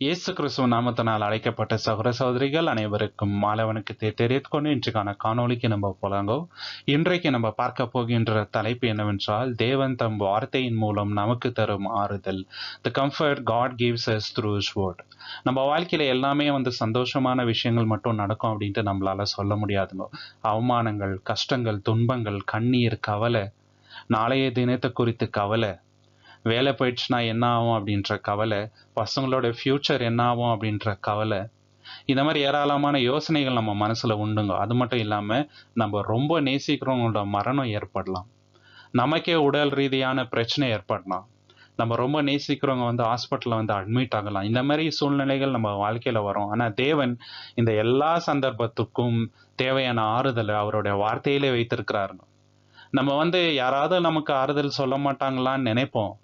இயேசு கிறிஸ்துவ நாமத்தினால் அழைக்கப்பட்ட சகோதர சகோதரிகள் அனைவருக்கும் மாலவனுக்கு தெரிவித்துக் கொண்டு இன்றைக்கான காணொளிக்கு நம்ம போலாங்கோ. இன்றைக்கு நம்ம பார்க்க போகின்ற தலைப்பு என்னவென்றால், தேவன் தம் வார்த்தையின் மூலம் நமக்கு தரும் ஆறுதல். The comfort God gives us through his word. நம்ம வாழ்க்கையில எல்லாமே சந்தோஷமான விஷயங்கள் மட்டும் நடக்கும் அப்படின்ட்டு நம்மளால சொல்ல முடியாதுங்க. அவமானங்கள், கஷ்டங்கள், துன்பங்கள், கண்ணீர், கவலை, நாளைய தினத்தை குறித்து கவலை, வேலை போயிடுச்சுன்னா என்ன ஆகும் அப்படின்ற கவலை, பசங்களோட ஃப்யூச்சர் என்ன ஆகும் அப்படின்ற கவலை, இந்த மாதிரி ஏராளமான யோசனைகள் நம்ம மனசுல உண்டுங்க. அது மட்டும் இல்லாம நம்ம ரொம்ப நேசிக்கிறவங்களோட மரணம் ஏற்படலாம், நமக்கே உடல் ரீதியான பிரச்சனை ஏற்படலாம், நம்ம ரொம்ப நேசிக்கிறவங்க ஹாஸ்பிட்டலில் அட்மிட் ஆகலாம். இந்த மாதிரி சூழ்நிலைகள் நம்ம வாழ்க்கையில வரும். ஆனா தேவன் இந்த எல்லா சந்தர்ப்பத்துக்கும் தேவையான ஆறுதலை அவருடைய வார்த்தையிலே வைத்திருக்கிறாருங்க. நம்ம யாராவது நமக்கு ஆறுதல் சொல்ல மாட்டாங்களான்னு நினைப்போம்.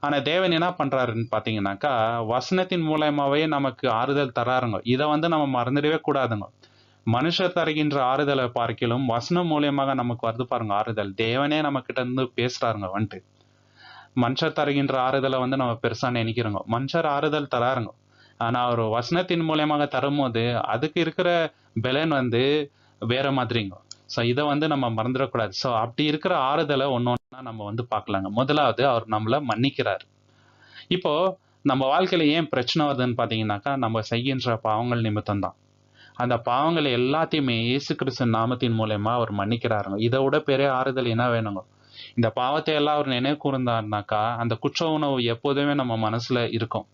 ஆனா தேவன் என்ன பண்றாருன்னு பாத்தீங்கன்னாக்கா, வசனத்தின் மூலமாவே நமக்கு ஆறுதல் தராருங்க. இதை நம்ம மறந்துடவே கூடாதுங்க. மனுஷர் தருகின்ற ஆறுதலை பார்க்கிலும் வசனம் மூலியமாக நமக்கு வருது பாருங்க ஆறுதல். தேவனே நம்ம கிட்ட இருந்து பேசுறாருங்க. மனுஷர் தருகின்ற ஆறுதலை நம்ம பெருசா நினைக்கிறோங்க. மனுஷர் ஆறுதல் தராருங்க. ஆனா அவர் வசனத்தின் மூலியமாக தரும்போது அதுக்கு இருக்கிற பலன் வேற மாதிரிங்க. ஸோ இதை நம்ம மறந்துடக்கூடாது. ஸோ அப்படி இருக்கிற ஆறுதலை ஒன்னொன்னா நம்ம பார்க்கலாங்க. முதலாவது, அவர் நம்மளை மன்னிக்கிறார். இப்போ நம்ம வாழ்க்கையில ஏன் பிரச்சனை வருதுன்னு பாத்தீங்கன்னாக்கா, நம்ம செய்கின்ற பாவங்கள் நிமித்தம் தான். அந்த பாவங்களை எல்லாத்தையுமே இயேசு கிறிஸ்து நாமத்தின் மூலமா அவர் மன்னிக்கிறாருங்க. இதை விட பெரிய ஆறுதல் என்ன வேணுங்க? இந்த பாவத்தை எல்லாம் அவர் நினைவு கூர்ந்தாருனாக்கா, அந்த குற்ற உணவு எப்போதுமே நம்ம மனசுல இருக்கும்.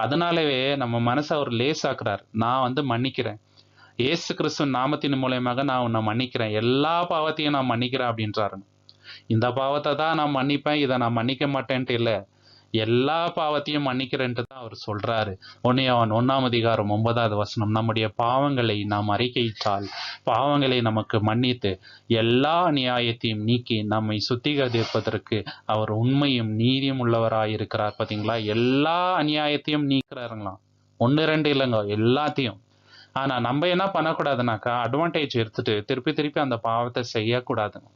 அதனாலவே நம்ம மனசை அவர் லேசாக்குறார். நான் மன்னிக்கிறேன், இயேசு கிறிஸ்து நாமத்தின் மூலமாக நான் உன்னை மன்னிக்கிறேன், எல்லா பாவத்தையும் நான் மன்னிக்கிறேன் அப்படின்றாருங்க. இந்த பாவத்தை தான் நான் மன்னிப்பேன், இதை நான் மன்னிக்க மாட்டேன்ட்டு இல்லை, எல்லா பாவத்தையும் மன்னிக்கிறேன்ட்டு தான் அவர் சொல்றாரு. 1 யோவான் 1:9 நம்முடைய பாவங்களை நாம் அறிக்கையிட்டால் பாவங்களை நமக்கு மன்னித்து எல்லா நியாயத்தையும் நீக்கி நம்மை சுத்திகரிப்பதற்கு அவர் உண்மையும் நீதியும் உள்ளவராயிருக்கிறார். பாத்தீங்களா? எல்லா அநியாயத்தையும் நீக்கிறாருங்களாம். 1 2 இல்லைங்க, எல்லாத்தையும். ஆனா நம்ம என்ன பண்ணக்கூடாதுனாக்கா, அட்வான்டேஜ் எடுத்துட்டு திருப்பி திருப்பி அந்த பாவத்தை செய்யக்கூடாதுங்க.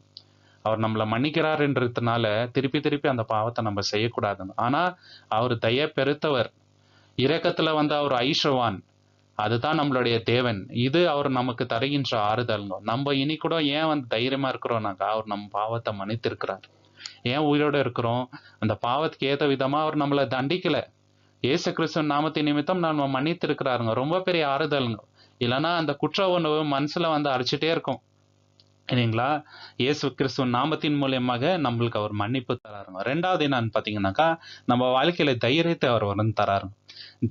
அவர் நம்மளை மன்னிக்கிறாருன்றதுனால திருப்பி திருப்பி அந்த பாவத்தை நம்ம செய்யக்கூடாதுங்க. ஆனா அவர் தய பெருத்தவர், இரக்கத்துல அவர் ஐஸ்வவான். அதுதான் நம்மளுடைய தேவன். இது அவர் நமக்கு தருகின்ற ஆறுதல்ங்க. நம்ம இனி கூட ஏன் தைரியமா இருக்கிறோம்னாக்கா, அவர் நம்ம பாவத்தை மன்னித்திருக்கிறார். ஏன் உயிரோட இருக்கிறோம்? அந்த பாவத்துக்கு ஏற்ற விதமா அவர் நம்மளை தண்டிக்கல. இயேசு கிறிஸ்து நாமத்தின் நிமித்தம் நம்ம மன்னித்து இருக்கிறாருங்க. ரொம்ப பெரிய ஆறுதல்ங்க. இல்லைன்னா அந்த குற்ற உணவு மனசுல அரைச்சிட்டே இருக்கும் இல்லைங்களா? இயேசு கிறிஸ்துவ நாமத்தின் மூலியமாக நம்மளுக்கு அவர் மன்னிப்பு தராருங்க. 2வது என்னன்னு பாத்தீங்கன்னாக்கா, நம்ம வாழ்க்கையில தைரியத்தை அவர் தராருங்க.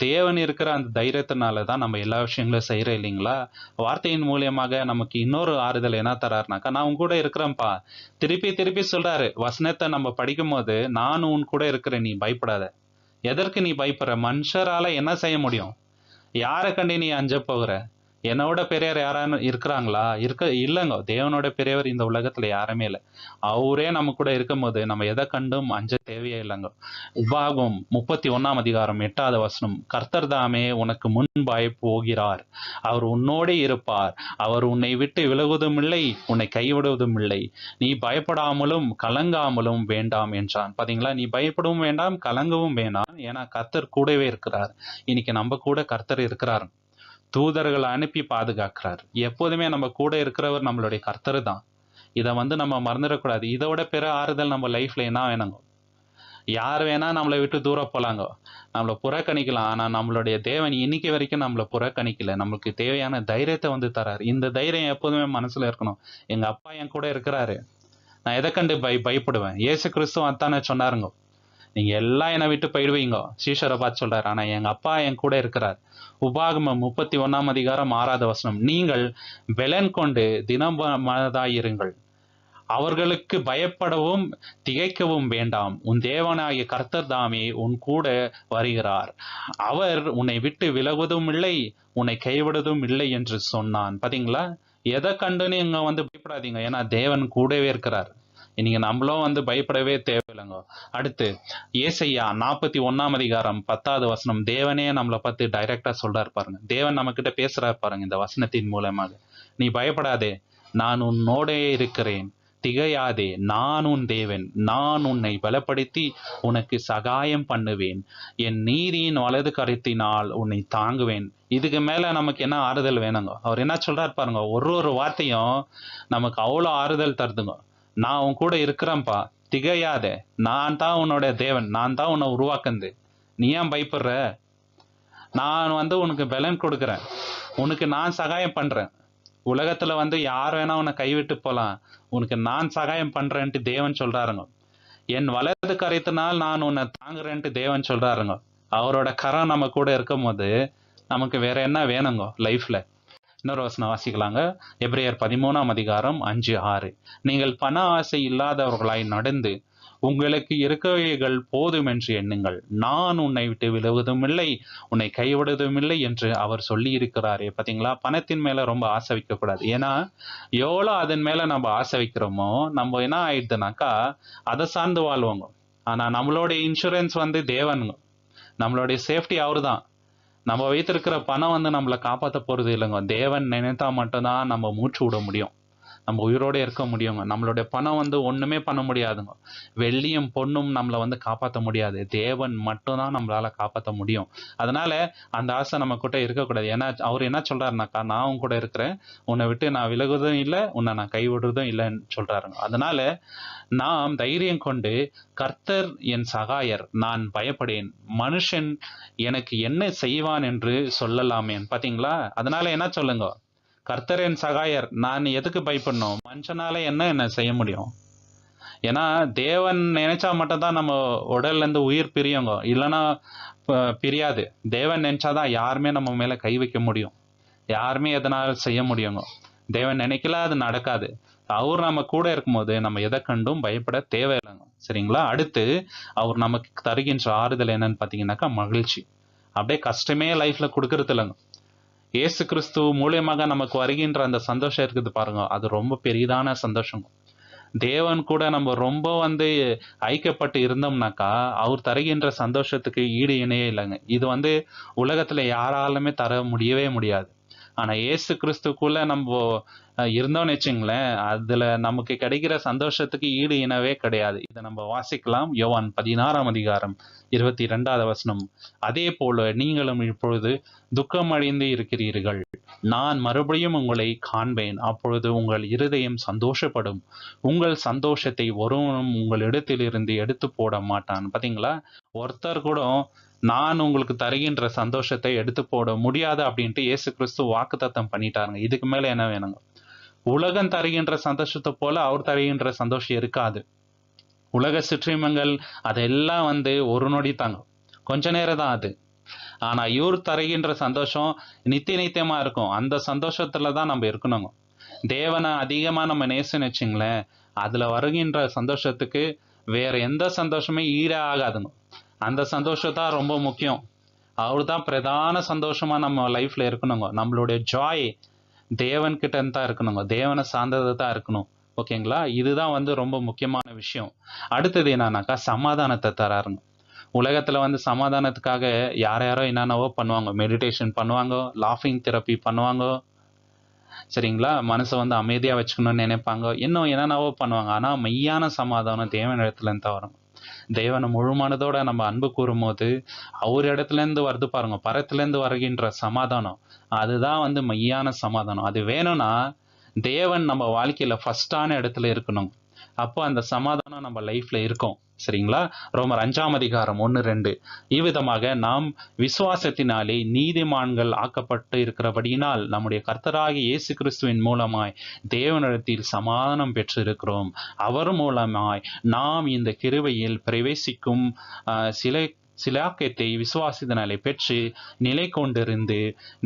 தேவன் இருக்கிற அந்த தைரியத்தினாலதான் நம்ம எல்லா விஷயங்களும் செய்யறோம் இல்லைங்களா? வார்த்தையின் மூலியமாக நமக்கு இன்னொரு ஆறுதல் என்ன தராருனாக்கா, நான் உன் கூட இருக்கிறேன்ப்பா. திருப்பி திருப்பி சொல்றாரு. வசனத்தை நம்ம படிக்கும் போது, நான் உன் கூட இருக்கிறேன், நீ பயப்படாத. எதற்கு நீ பயப்படுற? மனுஷரால என்ன செய்ய முடியும்? யாரை கண்டு நீ அஞ்ச போகிற? என்னோட பெரியவர் யாரானு இருக்கிறாங்களா? இல்லைங்க. தேவனோட பெரியவர் இந்த உலகத்துல யாருமே இல்லை. அவரே நம்ம கூட இருக்கும் போது நம்ம எதை கண்டும் அஞ்ச தேவையே இல்லைங்க. உபாகம் 31:8 கர்த்தர் தாமே உனக்கு முன்பாய் போகிறார், அவர் உன்னோடே இருப்பார், அவர் உன்னை விட்டு விலகுவதும் இல்லை, உன்னை கைவிடுவதும் இல்லை, நீ பயப்படாமலும் கலங்காமலும் வேண்டாம் என்றான். பாத்தீங்களா? நீ பயப்படவும் வேண்டாம், கலங்கவும் வேண்டாம். ஏன்னா கர்த்தர் கூடவே இருக்கிறார். இன்னைக்கு நம்ம கூட கர்த்தர் இருக்கிறார். தூதர்களை அனுப்பி பாதுகாக்கிறார். எப்போதுமே நம்ம கூட இருக்கிறவர் நம்மளுடைய கர்த்தர் தான். இதை நம்ம மறந்துடக்கூடாது. இதோட பிற ஆறுதல் நம்ம லைஃப்ல என்ன வேணுங்க? யார் வேணா நம்மளை விட்டு தூரம் போலாங்க, நம்மளை புறக்கணிக்கலாம். ஆனா நம்மளுடைய தேவன் இன்னைக்கு வரைக்கும் நம்மளை புறக்கணிக்கல. நம்மளுக்கு தேவையான தைரியத்தை தராரு. இந்த தைரியம் எப்போதுமே மனசுல இருக்கணும். எங்க அப்பா என் கூட இருக்கிறாரு, நான் எதை கண்டு பயப்படுவேன்? இயேசு கிறிஸ்துவ அத்தானே சொன்னாருங்க. நீங்க எல்லாம் என்னை விட்டு போயிடுவீங்க, சீஷரை பார்த்து சொல்றாரு. ஆனா எங்க அப்பா என் கூட இருக்கிறார். உபாகமம் 31:6 நீங்கள் பெலன் கொண்டு தினமனதாயிருங்கள், அவர்களுக்கு பயப்படவும் திகைக்கவும் வேண்டாம், உன் தேவனாகிய கர்த்தர் தாமே உன் கூட வருகிறார், அவர் உன்னை விட்டு விலகுவதும் இல்லை, உன்னை கைவிடுவதும் இல்லை என்று சொன்னான். பாத்தீங்களா? எதை கண்டு நீங்க பயப்படாதீங்க, ஏன்னா தேவன் கூடவே இருக்கிறார். இன்னைக்கு நம்மளும் பயப்படவே தேவையில்லைங்க. அடுத்து ஏசையா 41:10 தேவனே நம்மளை பத்தி டைரக்டா சொல்றாரு பாருங்க. தேவன் நம்ம கிட்ட பேசுறாரு பாருங்க இந்த வசனத்தின் மூலமாக. நீ பயப்படாதே, நான் உன்னோடே இருக்கிறேன், திகையாதே, நான் உன் தேவன், நான் உன்னை பலப்படுத்தி உனக்கு சகாயம் பண்ணுவேன், என் நீதியின் வலது கரத்தினால் உன்னை தாங்குவேன். இதுக்கு மேல நமக்கு என்ன ஆறுதல் வேணுங்க? அவர் என்ன சொல்றாரு பாருங்க, ஒரு ஒரு வார்த்தையும் நமக்கு அவ்வளோ ஆறுதல் தருதுங்க. நான் உன் கூட இருக்கிறேன்ப்பா, திகையாத, நான் தான் உன்னோட தேவன், நான் தான் உன்னை உருவாக்குனது, நீ ஏன் பயப்படுற? நான் உனக்கு பலன் கொடுக்குறேன், உனக்கு நான் சகாயம் பண்றேன். உலகத்துல யார் வேணா உன்னை கைவிட்டு போலாம், உனக்கு நான் சகாயம் பண்றேன்ட்டு தேவன் சொல்றாருங்க. என் வலது கரத்தினால் நான் உன்னை தாங்குறேன்ட்டு தேவன் சொல்றாருங்க. அவரோட கரம் நம்ம கூட இருக்கும் போது நமக்கு வேற என்ன வேணுங்க லைஃப்ல? இன்னொரு வசனம் வாசிக்கலாங்க. எபிரேயர் 13:5-6. நீங்கள் பண ஆசை இல்லாதவர்களாய் நடந்து உங்களுக்கு இருக்கவைகள் போதும் என்று எண்ணுங்கள். நான் உன்னை விட்டு விலகுவதும் இல்லை, உன்னை கைவிடுவதும் இல்லை என்று அவர் சொல்லி இருக்கிறாரே. பாத்தீங்களா? பணத்தின் மேல ரொம்ப ஆசை வைக்க கூடாது. ஏன்னா எவ்வளோ அதன் மேல நம்ம ஆசை வைக்கிறோமோ நம்ம என்ன ஆயிடுதுனாக்கா அதை சார்ந்து வாழ்வோங்க. ஆனா நம்மளுடைய இன்சூரன்ஸ் தேவனுங்க, நம்மளுடைய சேஃப்டி அவரு தான். நம்ம வைத்திருக்கிற பணம் நம்மளை காப்பாற்ற போறது இல்லைங்க. தேவன் நினைத்தா மட்டும்தான் நம்ம மூச்சு விட முடியும், நம்ம உயிரோட இருக்க முடியுங்க. நம்மளுடைய பணம் ஒண்ணுமே பண்ண முடியாதுங்க. வெள்ளியும் பொண்ணும் நம்மளை காப்பாற்ற முடியாது, தேவன் மட்டும்தான் நம்மளால காப்பாற்ற முடியும். அதனால அந்த ஆசை நம்ம கிட்ட இருக்கக்கூடாது. ஏன்னா அவர் என்ன சொல்றாருனாக்கா, நான் உன் கூட இருக்கிறேன், உன்னை விட்டு நான் விலகுவதும் இல்லை, உன்னை நான் கைவிடுறதும் இல்லைன்னு சொல்றாருங்க. அதனால நாம் தைரியம் கொண்டு, கர்த்தர் என் சகாயர், நான் பயப்படேன், மனுஷன் எனக்கு என்ன செய்வான் என்று சொல்லலாமேன். பாத்தீங்களா? அதனால என்ன சொல்லுங்க, கர்த்தர் என் சகாயர், நான் எதுக்கு பயப்படணும்? மனுஷனால என்ன செய்ய முடியும்? ஏன்னா தேவன் நினைச்சா மட்டும்தான் நம்ம உடல்ல இருந்து உயிர் பிரியுங்க, இல்லைன்னா பிரியாது. தேவன் நினைச்சாதான் யாருமே நம்ம மேல கை வைக்க முடியும், யாருமே எதனால செய்ய முடியுங்க. தேவன் நினைக்கல, அது நடக்காது. அவர் நம்ம கூட இருக்கும்போது நம்ம எதை கண்டும் பயப்பட தேவையில்லைங்க. சரிங்களா? அடுத்து அவர் நமக்கு தருகின்ற ஆறுதல் என்னன்னு பாத்தீங்கன்னாக்கா மகிழ்ச்சி. அப்படியே கஷ்டமே லைஃப்ல கொடுக்கறது இல்லைங்க. இயேசு கிறிஸ்து மூலியமாக நமக்கு வருகின்ற அந்த சந்தோஷம் இருக்குது பாருங்க, அது ரொம்ப பெரிதான சந்தோஷம். தேவன் கூட நம்ம ரொம்ப ஐக்கியப்பட்டு இருந்தோம்னாக்கா அவர் தருகின்ற சந்தோஷத்துக்கு ஈடு இணையே இல்லைங்க. இது உலகத்துல யாராலுமே தர முடியவே முடியாது. ஆனா இயேசு கிறிஸ்துக்குள்ள நம்ம இருந்தோம்னு வச்சுங்களேன், அதுல நமக்கு கிடைக்கிற சந்தோஷத்துக்கு ஈடு இனவே கிடையாது. இதை நம்ம வாசிக்கலாம். யோவான் 16:22. அதே போல நீங்களும் இப்பொழுது துக்கம் அடைந்து இருக்கிறீர்கள், நான் மறுபடியும் உங்களை காண்பேன், அப்பொழுது உங்கள் இருதயம் சந்தோஷப்படும், உங்கள் சந்தோஷத்தை ஒருவனும் உங்களிடத்திலிருந்து எடுத்து போட மாட்டான். பாத்தீங்களா? ஒருத்தர் கூட நான் உங்களுக்கு தருகின்ற சந்தோஷத்தை எடுத்து போட முடியாது அப்படின்ட்டு இயேசு கிறிஸ்து வாக்குத்தத்தம் பண்ணிட்டாருங்க. இதுக்கு மேல என்ன வேணுங்க? உலகம் தருகின்ற சந்தோஷத்தை போல அவர் தருகின்ற சந்தோஷம் இருக்காது. உலக சிற்றின்பங்கள் அதெல்லாம் ஒரு நொடி தாங்க, கொஞ்ச நேரம் தான் அது. ஆனா இவர் தருகின்ற சந்தோஷம் நித்தியமா இருக்கும். அந்த சந்தோஷத்துலதான் நம்ம இருக்கணுங்க. தேவனை அதிகமா நம்ம நேசன்னு வச்சுங்களேன், அதுல வருகின்ற சந்தோஷத்துக்கு வேற எந்த சந்தோஷமே ஈடே ஆகாதுங்க. அந்த சந்தோஷத்தான் ரொம்ப முக்கியம். அவர் தான் பிரதான சந்தோஷமா நம்ம லைஃப்ல இருக்கணுங்க. நம்மளுடைய ஜாய் தேவன் கிட்ட தான் இருக்கணுங்க, தேவனை சார்ந்ததை தான் இருக்கணும். ஓகேங்களா? இதுதான் ரொம்ப முக்கியமான விஷயம். அடுத்தது என்னன்னாக்கா சமாதானத்தை தராருங்க. உலகத்துல சமாதானத்துக்காக யாரோ என்னென்னவோ பண்ணுவாங்க. மெடிடேஷன் பண்ணுவாங்க, லாஃபிங் தெரப்பி பண்ணுவாங்க, சரிங்களா? மனசை அமைதியா வச்சுக்கணும்னு நினைப்பாங்க, இன்னும் என்னென்னவோ பண்ணுவாங்க. ஆனா மெய்யான சமாதானம் தேவன் இடத்துல இருந்து தான் வரும். தேவனை முழு மனதோட நம்ம அன்பு கூறும் போது அவர் இடத்துல இருந்து வருது பாருங்க, பரத்துல இருந்து வருகின்ற சமாதானம், அதுதான் மெய்யான சமாதானம். அது வேணும்னா தேவன் நம்ம வாழ்க்கையில ஃபர்ஸ்டான இடத்துல இருக்கணும். அப்போ அந்த சமாதானம் நம்ம லைஃப்ல இருக்கும். சரிங்களா? ரோமர் 5:1-2. இவ்விதமாக நாம் விசுவாசத்தினாலே நீதிமான்கள் ஆக்கப்பட்டு இருக்கிறபடியினால் நம்முடைய கர்த்தராகிய இயேசு கிறிஸ்துவின் மூலமாய் தேவனிடத்தில் சமாதானம் பெற்று இருக்கிறோம். அவர் மூலமாய் நாம் இந்த கிருபையில் பிரவேசிக்கும் சிலாக்கியத்தை விசுவாசத்தினாலே பெற்று நிலை கொண்டிருந்து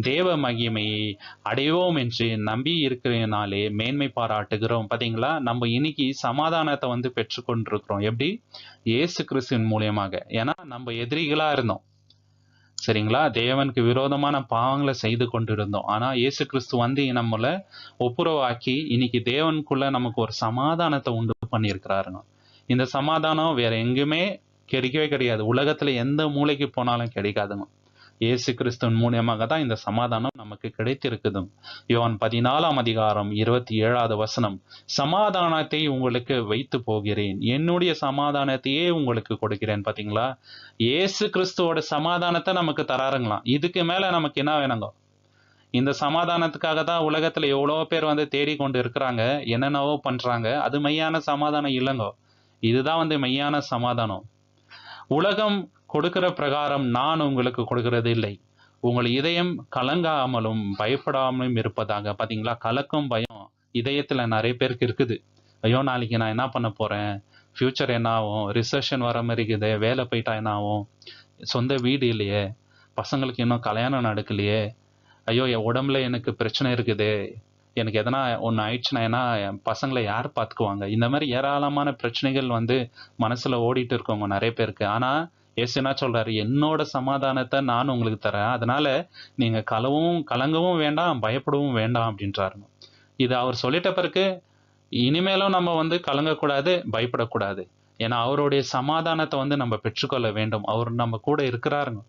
தேவ மகிமையை அடைவோம் என்று நம்பி இருக்கிறனாலே மேன்மை பாராட்டுகிறோம். பாத்தீங்களா? நம்ம இன்னைக்கு சமாதானத்தை பெற்று கொண்டிருக்கிறோம். எப்படி? இயேசு கிறிஸ்துவின் மூலியமாக. ஏன்னா நம்ம எதிரிகளா இருந்தோம், சரிங்களா? தேவனுக்கு விரோதமான பாவங்களை செய்து கொண்டிருந்தோம். ஆனா இயேசு கிறிஸ்து நம்மளை ஒப்புரவாக்கி இன்னைக்கு தேவனுக்குள்ள நமக்கு ஒரு சமாதானத்தை உண்டு பண்ணியிருக்கிறாருங்க. இந்த சமாதானம் வேற எங்குமே கிடைக்கவே கிடையாது. உலகத்துல எந்த மூலைக்கு போனாலும் கிடைக்காதுங்க. இயேசு கிறிஸ்துவின் மூலியமாக தான் இந்த சமாதானம் நமக்கு கிடைத்திருக்குது. யோவான் 14 சமாதானத்தை உங்களுக்கு வைத்து போகிறேன், என்னுடைய சமாதானத்தையே உங்களுக்கு கொடுக்கிறேன். பாத்தீங்களா, இயேசு கிறிஸ்துவோட சமாதானத்தை நமக்கு தராருங்களாம். இதுக்கு மேல நமக்கு என்ன வேணுங்க? இந்த சமாதானத்துக்காக தான் உலகத்துல எவ்வளோ பேர் தேடிக்கொண்டு இருக்கிறாங்க, என்னென்னவோ பண்றாங்க. அது மெய்யான சமாதானம் இல்லைங்க. இதுதான் மெய்யான சமாதானம். உலகம் கொடுக்கிற பிரகாரம் நான் உங்களுக்கு கொடுக்கிறது இல்லை. உங்கள் இதயம் கலங்காமலும் பயப்படாமலும் இருப்பதாக. பாத்தீங்களா, கலக்கம் பயம் இதயத்துல நிறைய பேருக்கு இருக்குது. ஐயோ, நாளைக்கு நான் என்ன பண்ண போறேன், ஃபியூச்சர் என்ன ஆகும், ரிசெஷன் வர மாதிரி இருக்குது, வேலை போயிட்டா என்ன ஆகும், சொந்த வீடு இல்லையே, பசங்களுக்கு இன்னும் கல்யாணம் நடக்கலையே, ஐயோ என் உடம்புல எனக்கு பிரச்சனை இருக்குது, எனக்கு எதனா ஒன்று ஆயிடுச்சுன்னா ஏன்னா என் பசங்களை யார் பார்த்துக்குவாங்க. இந்த மாதிரி ஏராளமான பிரச்சனைகள் மனசுல ஓடிட்டு இருக்கவங்க நிறைய பேருக்கு. ஆனா இயேசு என்ன சொல்றாரு, என்னோட சமாதானத்தை நான் உங்களுக்கு தரேன், அதனால நீங்க கலங்கவும் வேண்டாம், பயப்படவும் வேண்டாம் அப்படின்றாருங்க. இது அவர் சொல்லிட்ட பிறகு இனிமேலும் நம்ம கலங்கக்கூடாது, பயப்படக்கூடாது. ஏன்னா அவருடைய சமாதானத்தை நம்ம பெற்றுக்கொள்ள வேண்டும். அவர் நம்ம கூட இருக்கிறாருங்க.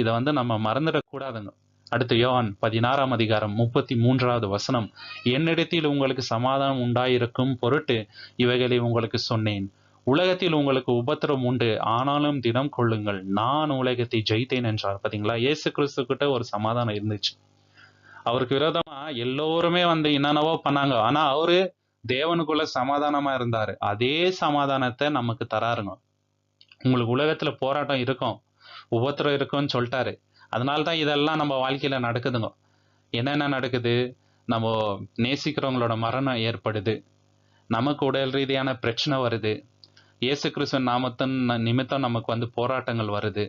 இதை நம்ம மறந்துடக்கூடாதுங்க. அடுத்து யோவான் 16:33 என்னிடத்தில் உங்களுக்கு சமாதானம் உண்டாயிருக்கும் பொருட்டு இவைகளை உங்களுக்கு சொன்னேன். உலகத்தில் உங்களுக்கு உபத்திரம் உண்டு, ஆனாலும் தினம் கொள்ளுங்கள், நான் உலகத்தை ஜெயித்தேன் என்றார். பாத்தீங்களா, இயேசு கிறிஸ்து கிட்ட ஒரு சமாதானம் இருந்துச்சு. அவருக்கு விரோதமா எல்லோருமே என்னென்னவோ பண்ணாங்க. ஆனா அவரு தேவனுக்குள்ள சமாதானமா இருந்தாரு. அதே சமாதானத்தை நமக்கு தராருங்க. உங்களுக்கு உலகத்துல போராட்டம் இருக்கும், உபத்திரம் இருக்கும்னு சொல்லிட்டாரு. அதனால்தான் இதெல்லாம் நம்ம வாழ்க்கையில நடக்குதுங்க. என்னென்ன நடக்குது? நம்ம நேசிக்கிறவங்களோட மரணம் ஏற்படுது, நமக்கு உடல் ரீதியான பிரச்சனை வருது, இயேசு கிறிஸ்துவின் நாமத்தின் நிமித்தம் நமக்கு போராட்டங்கள் வருது,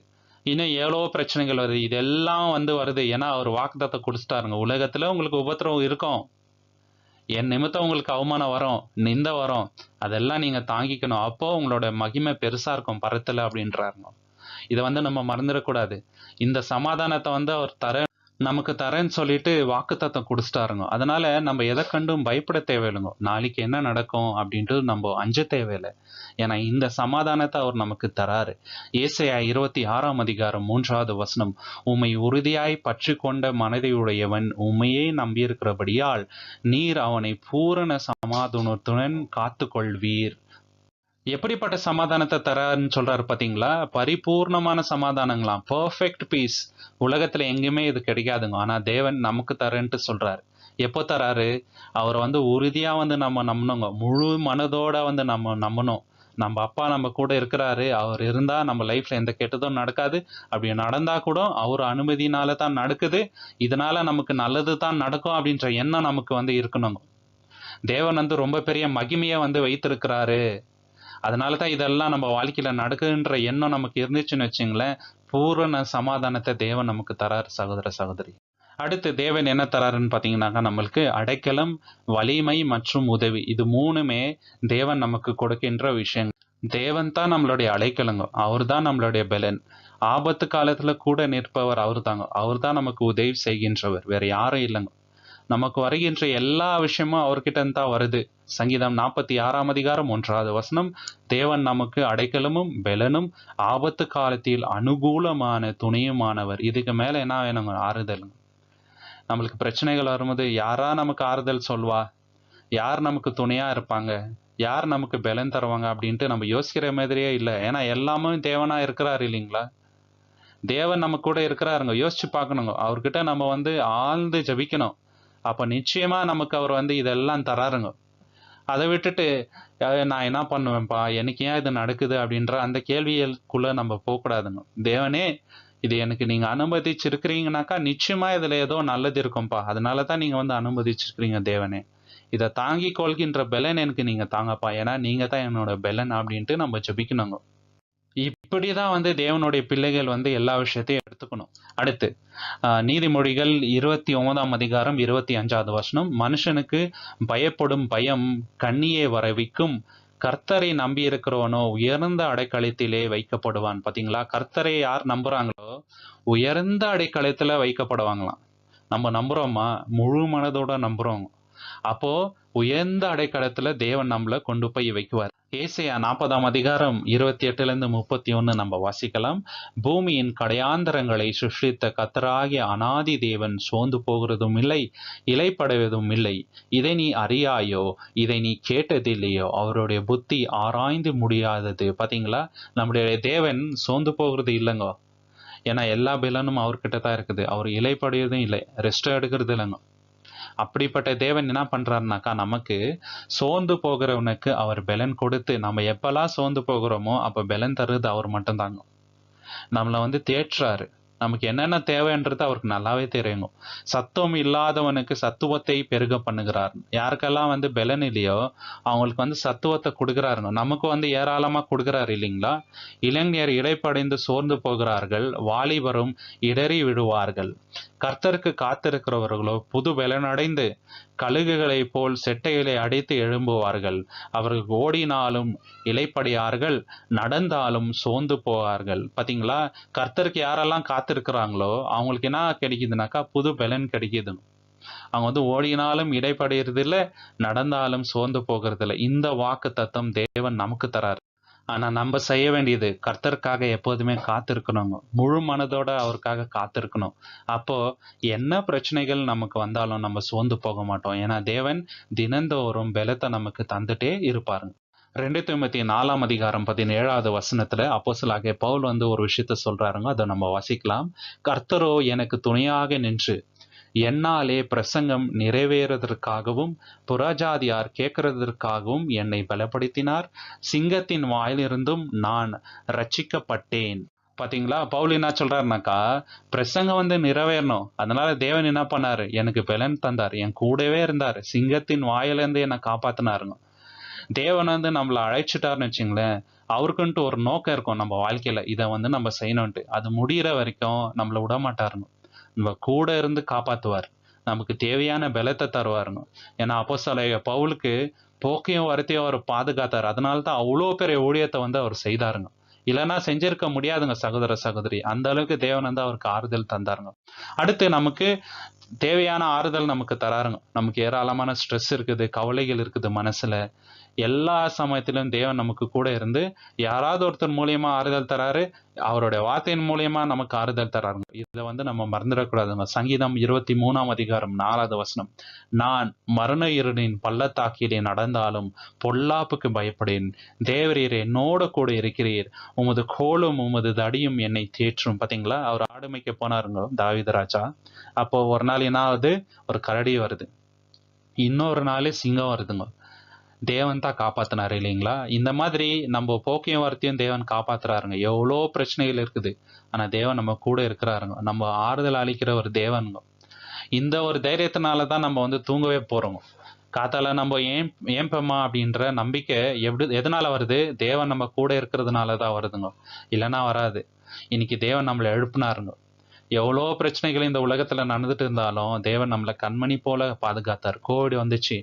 இன்னும் எவ்வளோ பிரச்சனைகள் வருது. இதெல்லாம் வருது ஏன்னா அவர் வாக்குத்தத்தம் கொடுத்துட்டாருங்க. உலகத்துல உங்களுக்கு உபத்திரம் இருக்கும், என் நிமித்தம் உங்களுக்கு அவமானம் வரும், நிந்த வரும், அதெல்லாம் நீங்க தாங்கிக்கணும், அப்போ உங்களோட மகிமை பெருசா இருக்கும் பரத்துல அப்படின்றாருங்க. இதை நம்ம மறந்துடக்கூடாது. இந்த சமாதானத்தை அவர் நமக்கு தரேன்னு சொல்லிட்டு வாக்குத்தத்தம் கொடுத்துட்டாருங்க. அதனால நம்ம எதை கண்டும் பயப்பட தேவையில்லைங்க. நாளைக்கு என்ன நடக்கும் அப்படின்ட்டு நம்ம அஞ்ச தேவையில்லை. ஏன்னா இந்த சமாதானத்தை அவர் நமக்கு தராரு. ஏசாயா 26:3 உம்மை உறுதியாய் பற்றி கொண்ட மனதையுடையவன் உம்மையே நம்பியிருக்கிறபடியால் நீர் அவனை பூரண சமாதானத்துடன் காத்து கொள்வீர். எப்படிப்பட்ட சமாதானத்தை தராருன்னு சொல்றாரு பாத்தீங்களா? பரிபூர்ணமான சமாதானங்களாம், பர்ஃபெக்ட் பீஸ். உலகத்துல எங்கேயுமே இது கிடைக்காதுங்க. ஆனா தேவன் நமக்கு தரேன்ட்டு சொல்றாரு. எப்போ தராரு? அவர் உறுதியா நம்ம நம்பணுங்க. முழு மனதோட நம்ம நம்பணும். நம்ம அப்பா நம்ம கூட இருக்கிறாரு, அவர் இருந்தா நம்ம லைஃப்ல எந்த கெட்டதும் நடக்காது. அப்படி நடந்தா கூட அவர் அனுமதினால தான் நடக்குது, இதனால நமக்கு நல்லது தான் நடக்கும் அப்படின்ற எண்ணம் நமக்கு இருக்கணுங்க. தேவன் ரொம்ப பெரிய மகிமையை வைத்திருக்கிறாரு. அதனாலதான் இதெல்லாம் நம்ம வாழ்க்கையில நடக்குதுன்ற எண்ணம் நமக்கு இருந்துச்சுன்னு வச்சுங்களேன், பூரண சமாதானத்தை தேவன் நமக்கு தராரு சகோதர சகோதரி. அடுத்து தேவன் என்ன தராருன்னு பாத்தீங்கன்னாக்கா, நம்மளுக்கு அடைக்கலம், வலிமை மற்றும் உதவி. இது மூணுமே தேவன் நமக்கு கொடுக்கின்ற விஷயங்கள். தேவன் தான் நம்மளுடைய அடைக்கலங்க, அவர் தான் நம்மளுடைய பலன். ஆபத்து காலத்துல கூட நிற்பவர் அவர் தாங்க. அவர் தான் நமக்கு உதவி செய்கின்றவர், வேற யாரும் இல்லைங்க. நமக்கு வருகின்ற எல்லா விஷயமும் அவர்கிட்ட இருந்து தான் வருது. சங்கீதம் 46:1 தேவன் நமக்கு அடைக்கலமும் பெலனும் ஆபத்து காலத்தில் அனுகூலமான துணையுமானவர். இதுக்கு மேல என்ன வேணுங்க? ஆறுதல். நம்மளுக்கு பிரச்சனைகள் வரும்போது யாரா நமக்கு ஆறுதல் சொல்வா, யார் நமக்கு துணையா இருப்பாங்க, யார் நமக்கு பலன் தருவாங்க அப்படின்ட்டு நம்ம யோசிக்கிற மாதிரியே இல்லை. ஏன்னா எல்லாமே தேவனா இருக்கிறாரு இல்லைங்களா? தேவன் நம்ம கூட இருக்கிறாருங்க. யோசிச்சு பார்க்கணுங்க. அவர்கிட்ட நம்ம ஆழ்ந்து ஜபிக்கணும். அப்ப நிச்சயமா நமக்கு அவர் இதெல்லாம் தராருங்க. அதை விட்டுட்டு நான் என்ன பண்ணுவேன்ப்பா, எனக்கு ஏன் இது நடக்குது அப்படின்ற அந்த கேள்விகளுக்குள்ள நம்ம போகக்கூடாதுங்க. தேவனே, இது எனக்கு நீங்க அனுமதிச்சிருக்கிறீங்கனாக்கா நிச்சயமா இதுல ஏதோ நல்லது இருக்கும்பா, அதனாலதான் நீங்க அனுமதிச்சிருக்கிறீங்க தேவனே. இதை தாங்கி கொள்கின்ற பலன் எனக்கு நீங்க தாங்கப்பா, ஏன்னா நீங்க தான் என்னோட பலன் அப்படின்ட்டு நம்ம ஜபிக்கணுங்க. இப்படிதான் தேவனுடைய பிள்ளைகள் எல்லா விஷயத்தையும் எடுத்துக்கணும். அடுத்து நீதிமொழிகள் 29:25 மனுஷனுக்கு பயப்படும் பயம் கண்ணியே வரவிக்கும், கர்த்தரை நம்பி இருக்கிறவனோ உயர்ந்த அடைக்கலத்திலே வைக்கப்படுவான். பாத்தீங்களா, கர்த்தரை யார் நம்புறாங்களோ உயர்ந்த அடைக்கலத்துல வைக்கப்படுவாங்களாம். நம்ம நம்புறோமா? முழு மனதோட நம்புறோம். அப்போ உயர்ந்த அடைக்கலத்துல தேவன் நம்மள கொண்டு போய் வைக்குவார். ஏசாயா 40ஆம் அதிகாரம் 28லிருந்து 31 நம்ம வாசிக்கலாம். பூமியின் கடையாந்தரங்களை சிருஷ்டித்த கர்த்தராகிய அநாதி தேவன் சோர்ந்து போகிறதும் இல்லை, இளைப்படைவதும் இல்லை. இதை நீ அறியாயோ? இதை நீ கேட்டதில்லையோ? அவருடைய புத்தி ஆராய்ந்து முடியாதது. பாத்தீங்களா? நம்முடைய தேவன் சோர்ந்து போகிறது இல்லைங்க. ஏன்னா எல்லா பலனும் அவர்கிட்ட தான் இருக்குது. அவர் இளைப்படையதும் இல்லை, ரெஸ்ட் எடுக்கிறது இல்லைங்க. அப்படிப்பட்ட தேவன் என்ன பண்றாருனாக்கா, நமக்கு சோர்ந்து போகிறவனுக்கு அவர் பலன் கொடுத்து, நம்ம எப்பெல்லாம் சோர்ந்து போகிறோமோ அப்ப பலன் தருது அவர் மட்டும்தாங்க. நம்மளை தேற்றுறாரு. நமக்கு என்னென்ன தேவைன்றது அவருக்கு நல்லாவே தெரியுங்க. சத்துவம் இல்லாதவனுக்கு சத்துவத்தை பெருக பண்ணுகிறார். யாருக்கெல்லாம் பலன் இல்லையோ அவங்களுக்கு சத்துவத்தை கொடுக்குறாருங்க. நமக்கு ஏராளமா கொடுக்குறாரு இல்லைங்களா? இளைஞர் இளைப்படைந்து சோர்ந்து போகிறார்கள், வாலிபரும் இடறி விடுவார்கள். கர்த்தருக்கு காத்திருக்கிறவர்களோ புது பலனடைந்து கழுகுகளைப் போல் செட்டைகளை அடித்து எழும்புவார்கள். அவர்கள் ஓடினாலும் இளைப்படையார்கள், நடந்தாலும் சோர்ந்து போவார்கள். பாத்தீங்களா? கர்த்தருக்கு யாரெல்லாம் காத்திருக்கிறாங்களோ அவங்களுக்கு என்ன கிடைக்குதுனாக்கா, புது பலன் கிடைக்குது. அவங்க ஓடினாலும் இடைப்படைகிறது இல்லை, நடந்தாலும் சோர்ந்து போகிறது இல்லை. இந்த வாக்கு தத்தம் தேவன் நமக்கு தராரு. ஆனா நம்ம செய்ய வேண்டியது கர்த்தருக்காக எப்போதுமே காத்திருக்கணுங்க. முழு மனதோட அவருக்காக காத்திருக்கணும். அப்போ என்ன பிரச்சனைகள் நமக்கு வந்தாலும் நம்ம சோர்ந்து போக மாட்டோம். ஏன்னா தேவன் தினந்தோறும் பலத்தை நமக்கு தந்துட்டே இருப்பாருங்க. 2 தீமோத்தேயு 4ஆம் அதிகாரம் 17வது வசனத்துல அப்போஸ்தலனாகிய பவுல் ஒரு விஷயத்த சொல்றாருங்க. அதை நம்ம வாசிக்கலாம். கர்த்தரோ எனக்கு துணையாக நின்று என்னாலே பிரசங்கம் நிறைவேறுவதற்காகவும் புறஜாதியார் கேட்கிறதற்காகவும் என்னை பலப்படுத்தினார். சிங்கத்தின் வாயிலிருந்தும் நான் ரட்சிக்கப்பட்டேன். பாத்தீங்களா? பவுல் என்ன சொல்றாருனாக்கா, பிரசங்கம் நிறைவேறணும். அதனால தேவன் என்ன பண்ணாரு? எனக்கு பலன் தந்தார், என் கூடவே இருந்தாரு, சிங்கத்தின் வாயிலிருந்து என்னை காப்பாத்தினாருங்க. தேவன் நம்மளை அழைச்சிட்டாருன்னு வச்சுங்களேன், அவருக்குன்ட்டு ஒரு நோக்கம் இருக்கும் நம்ம வாழ்க்கையில. இதை நம்ம செய்யணும்ட்டு. அது முடிகிற வரைக்கும் நம்மளை விட மாட்டாருங்க. நம்ம கூட இருந்து காப்பாத்துவார். நமக்கு தேவையான பலத்தை தருவாருங்க. ஏன்னா அப்போஸ்தலனாகிய பவுலுக்கு போக்கையும் வரத்தையும் அவர் பாதுகாத்தார். அதனால தான் அவ்வளோ பெரிய ஊழியத்தை அவர் செய்தாருங்க. இல்லைன்னா செஞ்சிருக்க முடியாதுங்க சகோதர சகோதரி. அந்த அளவுக்கு தேவன் அவருக்கு ஆறுதல் தந்தாருங்க. அடுத்து நமக்கு தேவையான ஆறுதல் நமக்கு தராருங்க. நமக்கு ஏராளமான ஸ்ட்ரெஸ் இருக்குது, கவலைகள் இருக்குது மனசுல. எல்லா சமயத்திலும் தேவன் நமக்கு கூட இருந்து யாராவது ஒருத்தர் மூலியமா ஆறுதல் தராரு. அவருடைய வார்த்தையின் மூலியமா நமக்கு ஆறுதல் தராருங்க. இதை நம்ம மறந்துடக்கூடாதுங்க. சங்கீதம் 23ஆம் அதிகாரம் 4வது வசனம். நான் மரண இருளின் பள்ளத்தாக்கிலே நடந்தாலும் பொல்லாப்புக்கு பயப்படேன். தேவரீர் என்னோட கூட இருக்கிறீர். உமது கோலும் உமது தடியும் என்னை தேற்றும். பாத்தீங்களா? அவர் ஆடுமைக்கு போனாருங்க தாவீது ராஜா. அப்போ ஒரு நாள் என்ன ஆகுது? ஒரு கரடி வருது, இன்னொரு நாள் சிங்கம் வருதுங்க. தேவன் தான் காப்பாத்தினாரு இல்லைங்களா? இந்த மாதிரி நம்ம போக்கையும் வரத்தையும் தேவன் காப்பாத்துறாருங்க. எவ்வளோ பிரச்சனைகள் இருக்குது, ஆனா தேவன் நம்ம கூட இருக்கிறாருங்க. நம்ம ஆறுதல் அளிக்கிற ஒரு தேவனுங்க. இந்த ஒரு தைரியத்தினாலதான் நம்ம தூங்கவே போறோம். காத்தால நம்ம ஏன்பமா அப்படின்ற நம்பிக்கை எதனால வருது? தேவன் நம்ம கூட இருக்கிறதுனாலதான் வருதுங்க. இல்லைன்னா வராது. இன்னைக்கு தேவன் நம்மளை எழுப்புனாருங்க. எவ்வளோ பிரச்சனைகள் இந்த உலகத்துல நடந்துட்டு இருந்தாலும் தேவன் நம்மளை கண்மணி போல பாதுகாத்தார். கோவிட் வந்துச்சு,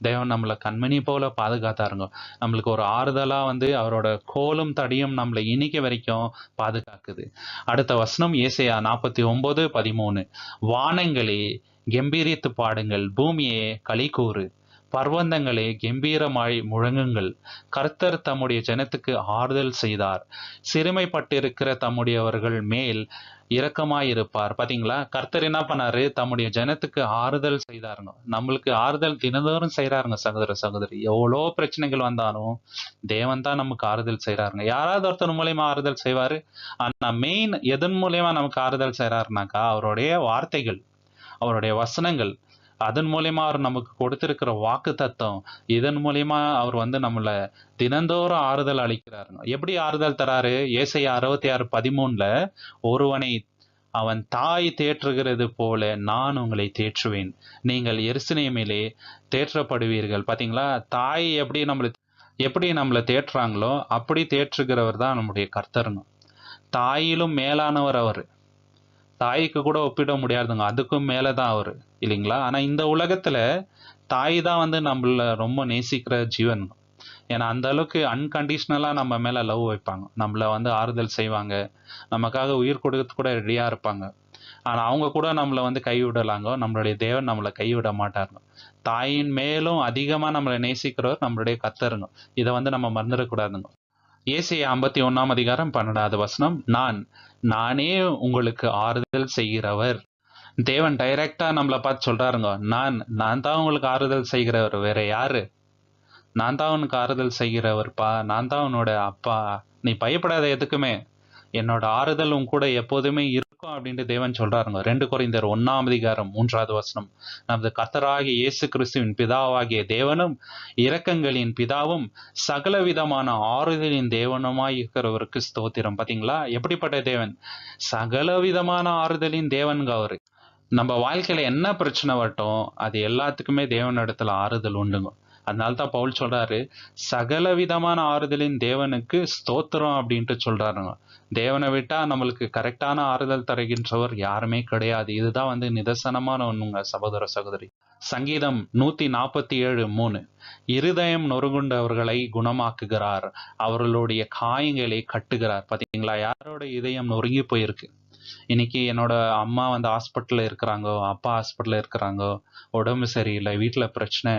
தேவன் நம்மளை கண்மணி போல பாதுகாத்தாருங்க. நம்மளுக்கு ஒரு ஆறுதலா அவரோட கோலும் தடியும் நம்மளை இன்னைக்கு வரைக்கும் பாதுகாக்குது. அடுத்த வசனம் ஏசாயா 49:13. வானங்களே கம்பீரித்து பாடுங்கள், பூமியே களி கூறு, பர்வதங்களே கம்பீரமாய் முழங்குங்கள். கர்த்தர் தம்முடைய ஜனத்துக்கு ஆறுதல் செய்தார், சிறுமைப்பட்டிருக்கிற தம்முடையவர்கள் மேல் இரக்கமாயிருப்பார். பாத்தீங்களா? கர்த்தர் என்ன பண்ணாரு? தம்முடைய ஜனத்துக்கு ஆறுதல் செய்தாருங்க. நம்மளுக்கு ஆறுதல் தினந்தோறும் செய்யறாருங்க சகோதர சகோதரி. எவ்வளோ பிரச்சனைகள் வந்தாலும் தேவன் தான் நமக்கு ஆறுதல் செய்யறாருங்க. யாராவது ஒருத்தர் மூலியமா ஆறுதல் செய்வாரு. ஆனா மெயின் எதன் மூலியமா நமக்கு ஆறுதல் செய்யறாருனாக்கா, அவருடைய வார்த்தைகள், அவருடைய வசனங்கள், அதன் மூலியமா அவர் நமக்கு கொடுத்திருக்கிற வாக்கு தத்துவம், இதன் மூலியமா அவர் நம்மள தினந்தோறும் ஆறுதல் அளிக்கிறாருங்க. எப்படி ஆறுதல் தராரு? ஏசாயா 66:13. ஒருவனை அவன் தாய் தேற்றுகிறது போல நான் உங்களை தேற்றுவேன், நீங்கள் எருசலேமிலே தேற்றப்படுவீர்கள். பாத்தீங்களா? தாய் எப்படி நம்மளை தேற்றுறாங்களோ அப்படி தேற்றுகிறவர் தான் நம்முடைய கர்த்தருங்க. தாயிலும் மேலானவர் அவர். தாய்க்கு கூட ஒப்பிட முடியாதுங்க, அதுக்கும் மேலதான் அவரு இல்லைங்களா? ஆனா இந்த உலகத்துல தாய் தான் நம்மள ரொம்ப நேசிக்கிற ஜீவன். ஏன்னா அந்த அளவுக்கு அன்கண்டிஷனலா நம்ம மேல லவ் வைப்பாங்க, நம்மள ஆறுதல் செய்வாங்க, நமக்காக உயிர் கொடுக்க கூட ரெடியா இருப்பாங்க. ஆனா அவங்க கூட நம்மள வந்து கைவிடலாங்க. நம்மளுடைய தேவன் நம்மள கைவிட மாட்டாருங்க. தாயின் மேலும் அதிகமா நம்மள நேசிக்கிறவர் நம்மளுடைய கர்த்தருங்க. இத வந்து நம்ம மறந்துடக்கூடாதுங்க. ஏசாயா 51 அதிகாரம் 12வது வசனம், நானே உங்களுக்கு ஆறுதல் செய்கிறவர். தேவன் டைரக்ட்டா நம்மள பார்த்து சொல்றாருங்க. நான் தான் உங்களுக்கு ஆறுதல் செய்கிறவர். வேற யாரு? நான் தான் உனக்கு ஆறுதல் செய்கிறவர்ப்பா. நான் தான் உன்னோட அப்பா. நீ பயப்படாத எதுக்குமே. என்னோட ஆறுதல் உன் கூட எப்போதுமே இருக்கும் அப்படின்னு தேவன் சொல்றாருங்க. 2 கொரிந்தியர் 1 அதிகாரம் 3வது வசனம். நமது கர்த்தராகிய இயேசு கிறிஸ்துவின் பிதாவாகிய தேவனும் இரக்கங்களின் பிதாவும் சகலவிதமான ஆறுதலின் தேவனுமாய் இருக்கிறவருக்கு ஸ்தோத்திரம். பாத்தீங்களா எப்படிப்பட்ட தேவன்? சகலவிதமான ஆறுதலின் தேவன்க அவரு. நம்ம வாழ்க்கையில என்ன பிரச்சனை வரட்டும் அது எல்லாத்துக்குமே தேவனிடத்துல ஆறுதல் உண்டுங்க. அதனால தான் பவுல் சொல்றாரு, சகல விதமான ஆறுதலின் தேவனுக்கு ஸ்தோத்திரம் அப்படின்ட்டு சொல்றாருங்க. தேவனை விட்டா நம்மளுக்கு கரெக்டான ஆறுதல் தருகின்றவர் யாருமே கிடையாது. இதுதான் வந்து நிதர்சனமான ஒண்ணுங்க சகோதர சகோதரி. சங்கீதம் 147:3 இருதயம் நொறுங்குண்டவர்களை குணமாக்குகிறார், அவர்களுடைய காயங்களை கட்டுகிறார். பாத்தீங்களா யாரோட இதயம் நொறுங்கி போயிருக்கு. இன்னைக்கு என்னோட அம்மா வந்து ஹாஸ்பிட்டல்ல இருக்கிறாங்க, அப்பா ஹாஸ்பிட்டல்ல இருக்கிறாங்க, உடம்பு சரியில்லை, வீட்டுல பிரச்சனை.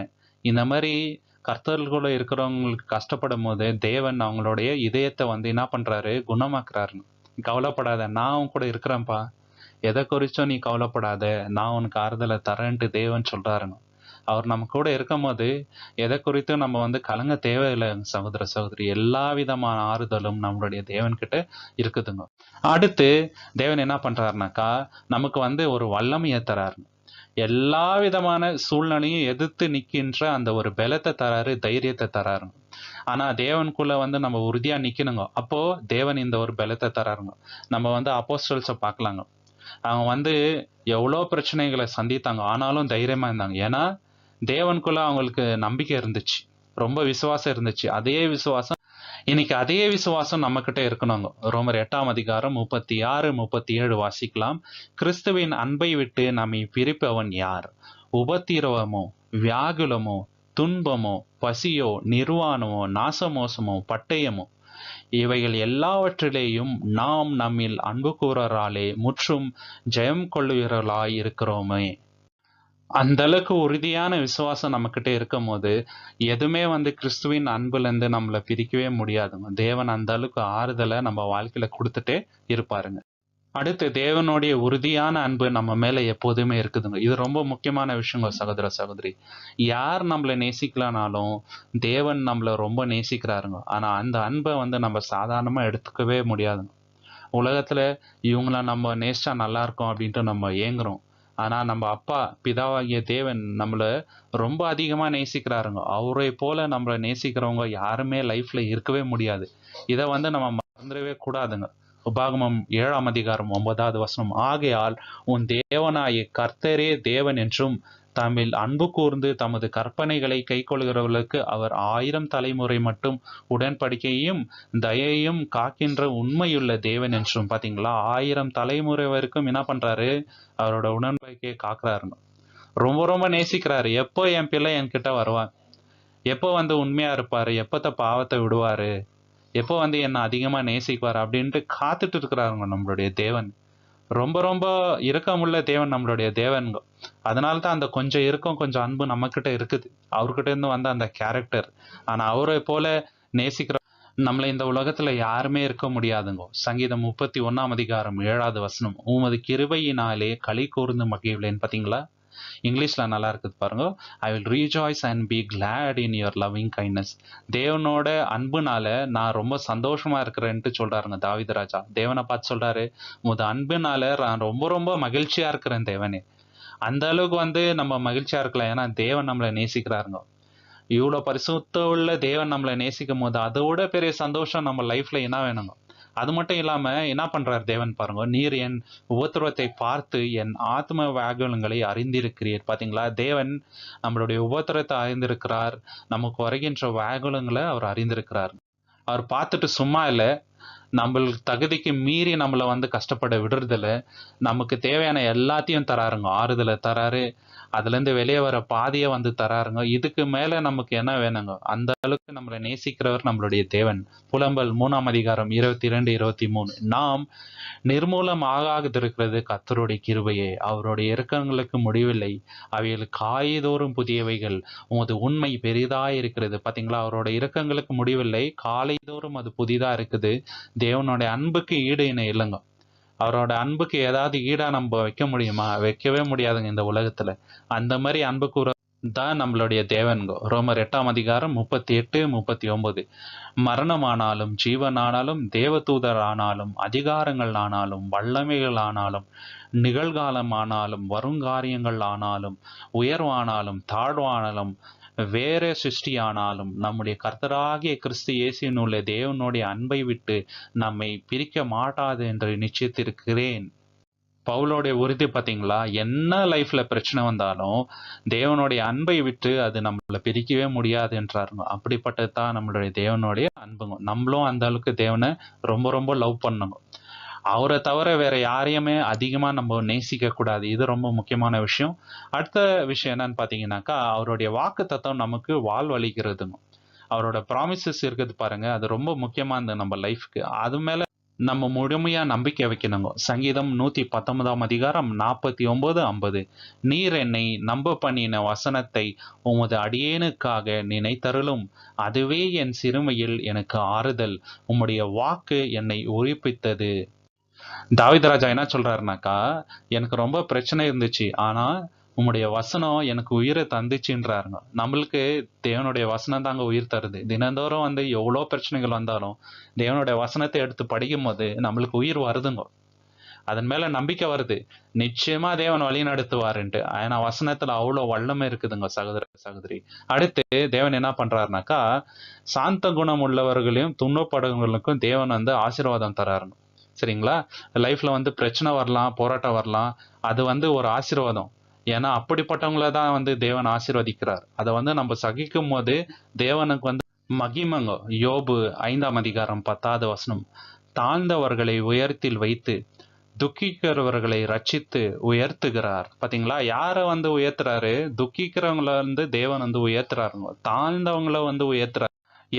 இந்த மாதிரி கர்த்தர்களுக்குள்ள இருக்கிறவங்களுக்கு கஷ்டப்படும் போது தேவன் அவங்களுடைய இதயத்தை வந்து என்ன பண்றாரு? குணமாக்குறாருங்க. கவலைப்படாத, நான் உன் கூட இருக்கிறேன்ப்பா. எதை குறிச்சும் நீ கவலைப்படாத, நான் உனக்கு ஆறுதலை தரேன்ட்டு தேவன் சொல்றாருங்க. அவர் நம்ம கூட இருக்கும் போது எதை குறித்தும் நம்ம வந்து கலங்க தேவையில்லை சகோதர சகோதரி. எல்லா விதமான ஆறுதலும் நம்மளுடைய தேவன் கிட்ட இருக்குதுங்க. அடுத்து தேவன் என்ன பண்றாருனாக்கா, நமக்கு வந்து ஒரு வல்லமையை தராரு. எல்லா விதமான சூழ்நிலையும் எதிர்த்து நிக்கின்ற அந்த ஒரு பலத்தை தராரு, தைரியத்தை தராரு. ஆனா தேவனுக்குள்ள வந்து நம்ம உறுதியா நிக்கணுங்க. அப்போ தேவன் இந்த ஒரு பலத்தை தராருங்க. நம்ம வந்து அப்போஸ்தலர்ஸை பார்க்கலாங்க. அவங்க வந்து எவ்வளோ பிரச்சனைகளை சந்தித்தாங்க, ஆனாலும் தைரியமா இருந்தாங்க. ஏன்னா தேவனுக்குள்ள அவங்களுக்கு நம்பிக்கை இருந்துச்சு, ரொம்ப விசுவாசம் இருந்துச்சு. அதே விசுவாசம் நம்ம கிட்ட இருக்கணுங்க. ரோமர் 8 அதிகாரம் 36, 37 வாசிக்கலாம். கிறிஸ்துவின் அன்பை விட்டு நம்மை பிரிப்பவன் யார்? உபத்திரவமோ, வியாகுலமோ, துன்பமோ, பசியோ, நிர்வாணமோ, நாசமோசமோ, பட்டயமோ, இவைகள் எல்லாவற்றிலேயும் நாம் நம்மில் அன்பு கூறராலே முற்றும் ஜெயம் கொள்ளுகிறவர்களாய் இருக்கிறோமே. அந்த அளவுக்கு உறுதியான விசுவாசம் நம்ம கிட்ட இருக்கும் போது எதுவுமே வந்து கிறிஸ்துவின் அன்புல இருந்து நம்மளை பிரிக்கவே முடியாதுங்க. தேவன் அந்த அளவுக்கு ஆறுதலை நம்ம வாழ்க்கையில கொடுத்துட்டே இருப்பாருங்க. அடுத்து தேவனுடைய உறுதியான அன்பு நம்ம மேல எப்போதுமே இருக்குதுங்க. இது ரொம்ப முக்கியமான விஷயங்க சகோதர சகோதரி. யார் நம்மளை நேசிக்கலனாலும் தேவன் நம்மளை ரொம்ப நேசிக்கிறாருங்க. ஆனா அந்த அன்பை வந்து நம்ம சாதாரணமா எடுத்துக்கவே முடியாதுங்க. உலகத்துல இவங்கள நம்ம நேசிச்சா நல்லா இருக்கும் அப்படின்ட்டு நம்ம ஏங்குறோம். ஆனா நம்ம அப்பா பிதாவாகிய தேவன் நம்மள ரொம்ப அதிகமா நேசிக்கிறாருங்க. அவரை போல நம்மள நேசிக்கிறவங்க யாருமே லைஃப்ல இருக்கவே முடியாது. இதை வந்து நம்ம மறந்துடவே கூடாதுங்க. உபாகமம் 7 அதிகாரம் 9வது வசனம். ஆகையால் உன் தேவனாய கர்த்தரே தேவன் என்றும் தம்மில் அன்பு கூர்ந்து தமது கற்பனைகளை கைக்கொள்கிறவர்களுக்கு அவர் 1000 தலைமுறை மட்டும் உடன்படிக்கையையும் தயையும் காக்கின்ற உண்மையுள்ள தேவன் என்றும். பாத்தீங்களா 1000 தலைமுறை வரைக்கும் என்ன பண்றாரு? அவரோட உடன்படிக்கையை காக்குறாருங்க. ரொம்ப ரொம்ப நேசிக்கிறாரு. எப்போ என் பிள்ளை என்கிட்ட வருவான், எப்போ வந்து உண்மையா இருப்பாரு, எப்பத்த பாவத்தை விடுவாரு, எப்போ வந்து என்ன அதிகமா நேசிக்குவார் அப்படின்ட்டு காத்துட்டு இருக்கிறாருங்க நம்மளுடைய தேவன். ரொம்ப ரொம்ப இரக்கமுள்ள தேவன் நம்மளுடைய தேவன்க. அதனால தான் அந்த கொஞ்சம் இரக்கம், கொஞ்சம் அன்பு நம்ம கிட்ட இருக்குது. அவர்கிட்ட இருந்து வந்த அந்த கேரக்டர். ஆனா அவரை போல நேசிக்கிற நம்மள இந்த உலகத்துல யாருமே இருக்க முடியாதுங்க. சங்கீதம் 31 அதிகாரம் 7வது வசனம். உமது கிருபையினாலே களி கூர்ந்து மகிழ்வேன். பாத்தீங்களா இங்கிலீஷ்ல நல்லா இருக்குது பாருங்க. I will rejoice and B Claude in your loving kindness. தேவனோட அன்புனால நான் ரொம்ப சந்தோஷமா இருக்கிறேன்ட்டு சொல்றாருங்க தாவீது ராஜா. தேவனை பார்த்து சொல்றாரு, உமது அன்புனால நான் ரொம்ப ரொம்ப மகிழ்ச்சியா இருக்கிறேன் தேவனே. அந்த அளவுக்கு வந்து நம்ம மகிழ்ச்சியா இருக்கலாம். ஏன்னா தேவன் நம்மளை நேசிக்கிறாருங்க. இவ்வளவு பரிசுத்த உள்ள தேவன் நம்மளை நேசிக்கும் போது அதை விட பெரிய சந்தோஷம் நம்ம லைஃப்ல என்ன வேணுங்க? அது மட்டும் இல்லாம என்ன பண்றார் தேவன் பாருங்க. நீர் என் உபத்திரவத்தை பார்த்து என் ஆத்ம வியாகுலங்களை அறிந்திருக்கிறீர். பாத்தீங்களா தேவன் நம்மளுடைய உபத்திரத்தை அறிந்திருக்கிறார், நமக்கு வருகின்ற வியாகுலங்களை அவர் அறிந்திருக்கிறார். அவர் பார்த்துட்டு சும்மா இல்லை, நம்மளுக்கு தகுதிக்கு மீறி நம்மள வந்து கஷ்டப்பட விடுறதில்ல. நமக்கு தேவையான எல்லாத்தையும் தராருங்க. ஆறுதல தராரு. அதுலேருந்து வெளியே வர பாதைய வந்து தராருங்க. இதுக்கு மேல நமக்கு என்ன வேணுங்க? அந்த அளவுக்கு நம்மள நேசிக்கிறவர் நம்மளுடைய தேவன். புலம்பல் 3ஆம் அதிகாரம் 22, 23. நாம் நிர்மூலம் ஆகாதிருக்கிறது கர்த்தருடைய கிருபையே. அவருடைய இரக்கங்களுக்கு முடிவில்லை. அவைகள் காலைதோறும் புதியவைகள். உமது உண்மை பெரிதாயிருக்கிறது. பார்த்தீங்களா? அவரோட இரக்கங்களுக்கு முடிவில்லை. காலைதோறும் அது புதிதா இருக்குது. தேவனுடைய அன்புக்கு ஈடு இணை இல்லைங்க. அவரோட அன்புக்கு ஏதாவது ஈடா நம்ம வைக்க முடியுமா? வைக்கவே முடியாதுங்க இந்த உலகத்துல. அந்த மாதிரி அன்பு கூற தான் நம்மளுடைய தேவன்கோ. ரோமர் 8ஆம் அதிகாரம் 38, 39. மரணமானாலும் ஜீவனானாலும் தேவதூதர் ஆனாலும் அதிகாரங்கள் ஆனாலும் வல்லமைகள் ஆனாலும் நிகழ்காலமானாலும் வருங்காரியங்கள் ஆனாலும் உயர்வானாலும் தாழ்வானாலும் வேற சிருஷ்டியானாலும் நம்முடைய கர்த்தராகிய கிறிஸ்து இயேசுவினுள்ள தேவனுடைய அன்பை விட்டு நம்மை பிரிக்க மாட்டாது என்று நிச்சயித்திருக்கிறேன். பவுலோடைய உறுதி பார்த்தீங்களா? என்ன லைஃப்ல பிரச்சனை வந்தாலும் தேவனுடைய அன்பை விட்டு அது நம்மள பிரிக்கவே முடியாது என்றாருங்க. அப்படிப்பட்டது தான் நம்மளுடைய தேவனுடைய அன்புங்க. நம்மளும் அந்த அளவுக்கு தேவனை ரொம்ப ரொம்ப லவ் பண்ணணும். அவரை தவிர வேற யாரையுமே அதிகமா நம்ம நேசிக்க கூடாது. இது ரொம்ப முக்கியமான விஷயம். அடுத்த விஷயம் என்னன்னு பாத்தீங்கன்னாக்கா, அவருடைய வாக்கு தத்துவம் நமக்கு வாழ்வளிக்கிறதுங்க. அவரோட ப்ராமிசஸ் இருக்குது பாருங்க, அது ரொம்ப முக்கியமானது நம்ம லைஃப்க்கு. அது மேல நம்ம முழுமையா நம்பிக்கை வைக்கணுங்க. சங்கீதம் 119ஆம் அதிகாரம் 49, 50. நீர் என்னை நம்ப பண்ணின வசனத்தை உமது அடியேனுக்காக நினைத்தருளும். அதுவே என் சிறுமையில் எனக்கு ஆறுதல். உம்முடைய வாக்கு என்னை உயிர்ப்பித்தது. தாவீது ராஜா என்ன சொல்றாருனாக்கா, எனக்கு ரொம்ப பிரச்சனை இருந்துச்சு, ஆனா உம்முடைய வசனம் எனக்கு உயிரை தந்துச்சுன்றாருங்க. நம்மளுக்கு தேவனுடைய வசனம் தாங்க உயிர் தருது. தினந்தோறும் வந்து எவ்வளோ பிரச்சனைகள் வந்தாலும் தேவனுடைய வசனத்தை எடுத்து படிக்கும் போது நம்மளுக்கு உயிர் வருதுங்க. அதன் மேல நம்பிக்கை வருது. நிச்சயமா தேவன் வழி நடத்துவாருன்ட்டு. ஏன்னா வசனத்துல அவ்வளோ வல்லமை இருக்குதுங்க சகோதர சகோதரி. அடுத்து தேவன் என்ன பண்றாருனாக்கா, சாந்த குணம் உள்ளவர்களையும் துன்பப்படுவர்களுக்கும் தேவன் வந்து ஆசீர்வாதம் தராருங்க. சரிங்களா? லைஃப்ல வந்து பிரச்சனை வரலாம், போராட்டம் வரலாம். அது வந்து ஒரு ஆசீர்வாதம். ஏன்னா அப்படிப்பட்டவங்கள தான் வந்து தேவன் ஆசீர்வதிக்கிறார். அதை வந்து நம்ம சகிக்கும் போது தேவனுக்கு வந்து மகிமங்க. யோபு 5ஆம் அதிகாரம் 10வது வசனம். தாழ்ந்தவர்களை உயரத்தில் வைத்து துக்கிக்கிறவர்களை ரட்சித்து உயர்த்துகிறார். பாத்தீங்களா? யார வந்து உயர்த்துறாரு? துக்கிக்கிறவங்கள வந்து தேவன் வந்து உயர்த்துறாருங்க. தாழ்ந்தவங்கள வந்து உயர்த்துறாரு.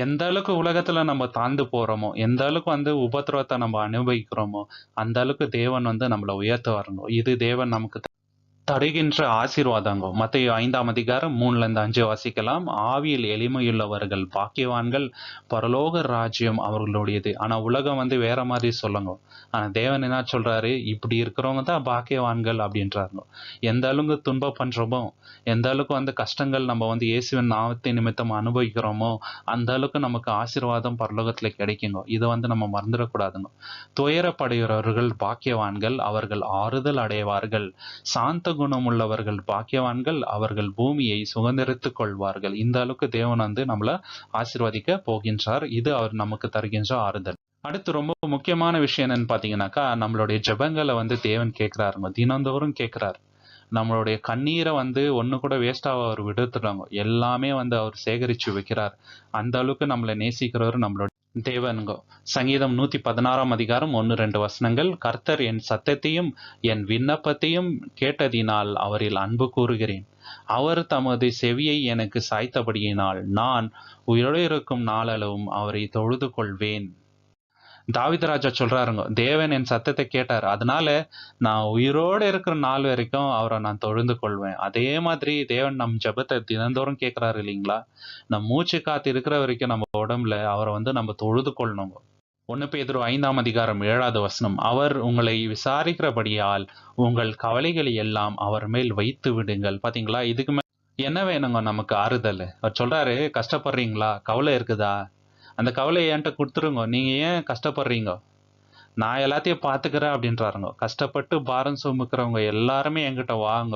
எந்த அளவுக்கு உலகத்துல நம்ம தாழ்ந்து போறோமோ, எந்த அளவுக்கு வந்து உபத்திரவத்தை நம்ம அனுபவிக்கிறோமோ, அந்த அளவுக்கு தேவன் வந்து நம்மளை உயர்த்துவாருங்க. இது தேவன் நமக்கு தருகின்ற ஆசீர்வாதங்க. மத்தேயு 5ஆம் அதிகாரம் 3ல இருந்து 5 வாசிக்கலாம். ஆவியில் எளிமையுள்ளவர்கள் பாக்கியவான்கள், பரலோக ராஜ்யம் அவர்களுடையது. ஆனா உலகம் வந்து வேற மாதிரி சொல்லுங்க. ஆனா தேவன் என்ன சொல்றாரு? இப்படி இருக்கிறவங்க தான் பாக்கியவான்கள் அப்படின்றாருங்க. எந்த அளவுக்கு துன்பம் பண்றோமோ, எந்த அளவுக்கு வந்து கஷ்டங்கள் நம்ம வந்து இயேசுவின் நாமத்தை நிமித்தம் அனுபவிக்கிறோமோ, அந்த அளவுக்கு நமக்கு ஆசீர்வாதம் பரலோகத்துல கிடைக்குங்க. இதை வந்து நம்ம மறந்துடக்கூடாதுங்க. துயரப்படுகிறவர்கள் பாக்கியவான்கள், அவர்கள் ஆறுதல் அடைவார்கள். சாந்த குணம் உள்ளவர்கள் பாக்கியவான்கள், அவர்கள் பூமியை சுதந்தரித்துக் கொள்வார்கள். இந்த அளவுக்கு தேவன் வந்து நம்மள ஆசீர்வதிக்க போகின்றார். இது அவர் நமக்கு தருகின்ற ஆறுதல். அடுத்து ரொம்ப முக்கியமான விஷயம் என்னன்னு பாத்தீங்கன்னாக்கா, நம்மளுடைய ஜெபங்களை வந்து தேவன் கேட்கிறாருங்க. தினந்தோறும் கேட்கிறார். நம்மளுடைய கண்ணீரை வந்து ஒண்ணு கூட வேஸ்டாக அவர் விடுத்துறாங்க. எல்லாமே வந்து அவர் சேகரிச்சு வைக்கிறார். அந்த அளவுக்கு நம்மளை நேசிக்கிறவர் நம்மளோட தேவனுங்க. சங்கீதம் 116ஆம் அதிகாரம் 1, 2 வசனங்கள். கர்த்தர் என் சத்தத்தையும் என் விண்ணப்பத்தையும் கேட்டதினால் அவரில் அன்பு கூறுகிறேன். அவர் தமது செவியை எனக்கு சாய்த்தபடியினால் நான் உயிரோடு இருக்கும் நாளளவும் அவரை தொழுது கொள்வேன். தாவீது ராஜா சொல்றாருங்க, தேவன் என் சத்தத்தை கேட்டார், அதனால நான் உயிரோடு இருக்கிற நாள் வரைக்கும் அவரை நான் தொழுது கொள்வேன். அதே மாதிரி தேவன் நம் ஜெபத்தை தினந்தோறும் கேட்கிறாரு இல்லைங்களா? நம் மூச்சு காத்து இருக்கிற வரைக்கும் நம்ம உடம்புல அவரை வந்து நம்ம தொழுது கொள்ளணுங்க. 1 பேதுரு 5ஆம் அதிகாரம் 7வது வசனம். அவர் உங்களை விசாரிக்கிறபடியால் உங்கள் கவலைகளை எல்லாம் அவர் மேல் வைத்து விடுங்கள். பாத்தீங்களா? இதுக்கு மேல என்ன வேணுங்க நமக்கு ஆறுதல்? அவர் சொல்றாரு, கஷ்டப்படுறீங்களா? கவலை இருக்குதா? அந்த கவலையை என்கிட்ட கொடுத்துருங்க. நீங்க ஏன் கஷ்டப்படுறீங்க? நான் எல்லாத்தையும் பார்த்துக்கிறேன் அப்படின்றாருங்க. கஷ்டப்பட்டு பாரம் சுமக்கிறவங்க எல்லாருமே என்கிட்ட வாங்க,